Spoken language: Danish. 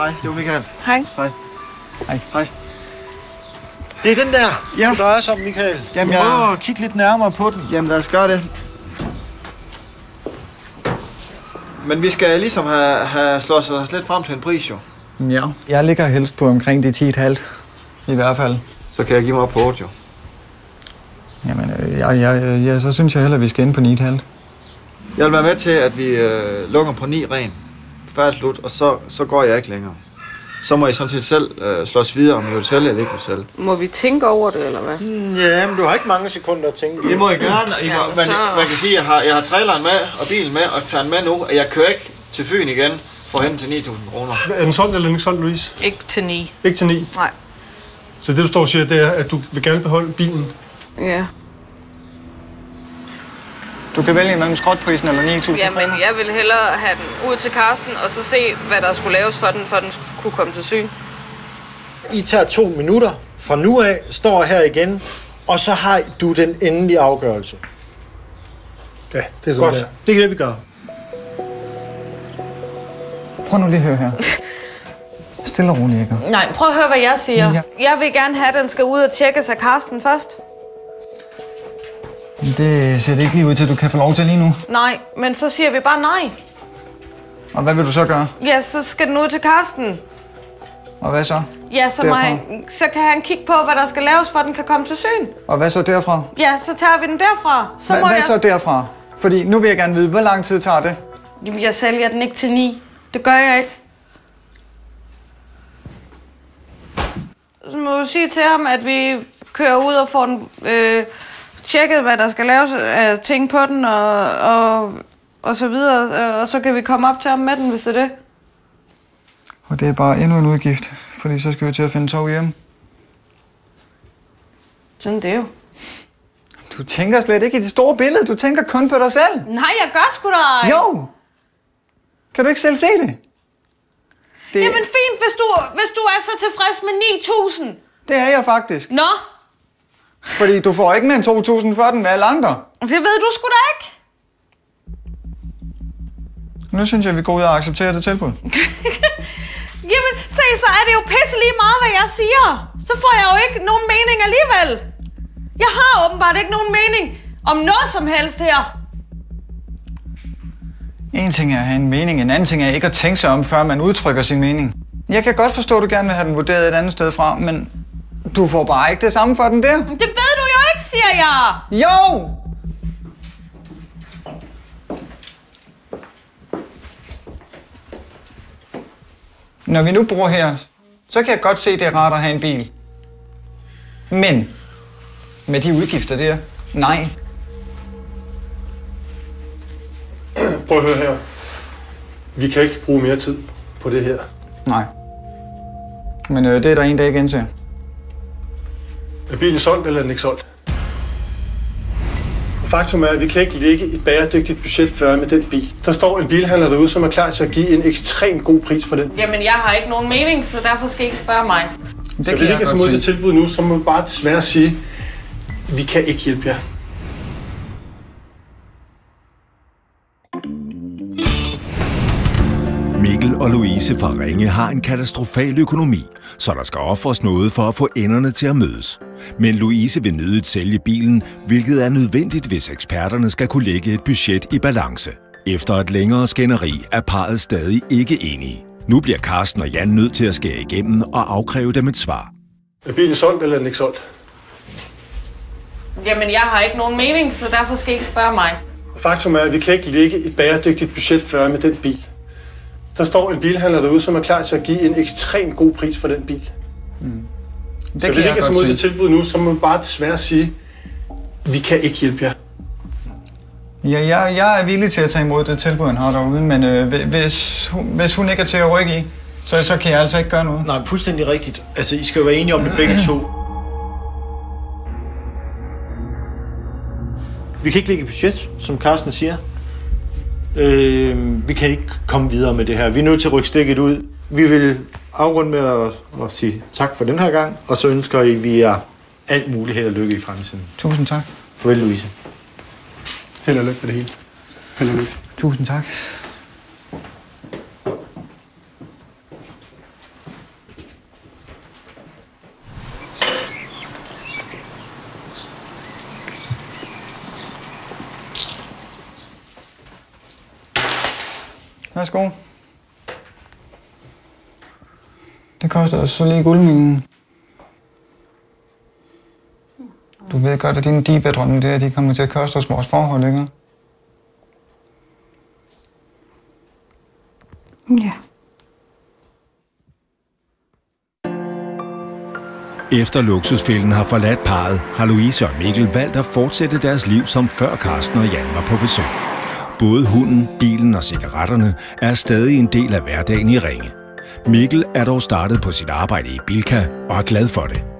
Hej, det var Michael. Hej. Hej. Hej. Hej. Det er den der, Ja. du drejer sig om, Michael. Jamen, jeg prøver at kigge lidt nærmere på den. Jamen, lad os gøre det. Men vi skal ligesom have slået os lidt frem til en pris, jo. Ja. Jeg ligger helst på omkring de 10,5. I hvert fald. Så kan jeg give mig op på 8, jo. Jamen, så synes jeg heller, at vi skal ind på 9,5. Jeg vil være med til, at vi lukker på 9 ren. Færdig slut, og så går jeg ikke længere. Så må I sådan set selv slås videre, om I vil sælge eller ikke vil sælge. Må vi tænke over det, eller hvad? Ja, men du har ikke mange sekunder at tænke. Det må I gerne. Man kan sige, at jeg har traileren med og bilen med og tager den med nu, og jeg kører ikke til Fyn igen for at hente til 9.000 kroner. Er den solgt eller ikke solgt, Louise? Ikke til 9. Ikke til 9? Nej. Så det, du står og siger, det er, at du vil gerne beholde bilen? Ja. Du kan vælge mellem skrotprisen eller 9.000. Jamen, jeg vil hellere have den ud til Karsten, og så se, hvad der skulle laves for den kunne komme til syn. I tager 2 minutter. Fra nu af står her igen, og så har du den endelige afgørelse. Ja, det er sådan Godt, der. det er det, vi gør. Prøv nu lige at høre her. Stille og roligt, ikke? Nej, prøv at høre, hvad jeg siger. Ja. Jeg vil gerne have, at den skal ud og tjekkes af Karsten først. Det ser det ikke lige ud til, at du kan få lov til lige nu. Nej, men så siger vi bare nej. Og hvad vil du så gøre? Ja, så skal den ud til Karsten. Og hvad så? Ja, så kan han kigge på, hvad der skal laves, for at den kan komme til syn. Og hvad så derfra? Ja, så tager vi den derfra. Hvad så derfra? Fordi nu vil jeg gerne vide, hvor lang tid tager det? Jamen, jeg sælger den ikke til 9. Det gør jeg ikke. Så må du sige til ham, at vi kører ud og får den tjekket, hvad der skal laves af ting på den, og så videre. Og så kan vi komme op til ham med den, hvis det er det. Og det er bare endnu en udgift, fordi så skal vi til at finde tog hjem. Sådan det er jo. Du tænker slet ikke i det store billede. Du tænker kun på dig selv. Nej, jeg gør sgu da. Jo! Kan du ikke selv se det? Jamen fint, hvis du er så tilfreds med 9.000. Det er jeg faktisk. Nå? Fordi du får ikke mere end 2.000 for den med alle andre. Det ved du sgu da ikke. Nu synes jeg, vi går ud og accepterer det tilbud. Jamen, se, så er det jo pisse lige meget, hvad jeg siger. Så får jeg jo ikke nogen mening alligevel. Jeg har åbenbart ikke nogen mening om noget som helst her. En ting er at have en mening, en anden ting er ikke at tænke sig om, før man udtrykker sin mening. Jeg kan godt forstå, at du gerne vil have den vurderet et andet sted fra, men du får bare ikke det samme for den der. Det ved du jo ikke, siger jeg. Jo! Når vi nu bor her, så kan jeg godt se, at det er rart at have en bil. Men med de udgifter der, nej. Prøv at høre her. Vi kan ikke bruge mere tid på det her. Nej. Men det er der en dag igen til. Er bilen solgt, eller er den ikke solgt? Faktum er, at vi kan ikke lægge et bæredygtigt budget før med den bil. Der står en bilhandler derude, som er klar til at give en ekstremt god pris for den. Jamen, jeg har ikke nogen mening, så derfor skal I ikke spørge mig. Så hvis I ikke er mod det tilbud nu, så må vi bare desværre sige, at vi kan ikke hjælpe jer. Mikkel og Louise fra Ringe har en katastrofal økonomi, så der skal ofres noget for at få enderne til at mødes. Men Louise vil nødigt sælge bilen, hvilket er nødvendigt, hvis eksperterne skal kunne lægge et budget i balance. Efter et længere skænderi er parret stadig ikke enige. Nu bliver Karsten og Jan nødt til at skære igennem og afkræve dem et svar. Er bilen solgt, eller er den ikke solgt? Jamen, jeg har ikke nogen mening, så derfor skal I ikke spørge mig. Faktum er, at vi kan ikke lægge et bæredygtigt budget før med den bil. Der står en bilhandler derude, som er klar til at give en ekstremt god pris for den bil. Så hvis I ikke er mod det tilbud nu, så må vi bare desværre sige, at vi kan ikke hjælpe jer. Ja, jeg er villig til at tage imod det tilbud, han har derude, men hvis hun ikke er til at rykke i, så kan jeg altså ikke gøre noget. Nej, fuldstændig rigtigt. Altså, I skal jo være enige om det begge to. Vi kan ikke lægge et budget, som Karsten siger. Vi kan ikke komme videre med det her. Vi er nødt til at rykke stikket ud. Vi vil afrunde med at sige tak for den her gang, og så ønsker I, at vi er alt muligt held og lykke i fremtiden. Tusind tak. Farvel, Louise. Held og lykke med det hele. Held og lykke. Tusind tak. Værsgo. Det koster så lige guldminen. Du ved godt, at dine dibadrømme der, de kommer til at koste os vores forhold, ikke? Ja. Efter luksusfælden har forladt parret, har Louise og Mikkel valgt at fortsætte deres liv som før Karsten og Jan var på besøg. Både hunden, bilen og cigaretterne er stadig en del af hverdagen i Ringe. Mikkel er dog startet på sit arbejde i Bilka og er glad for det.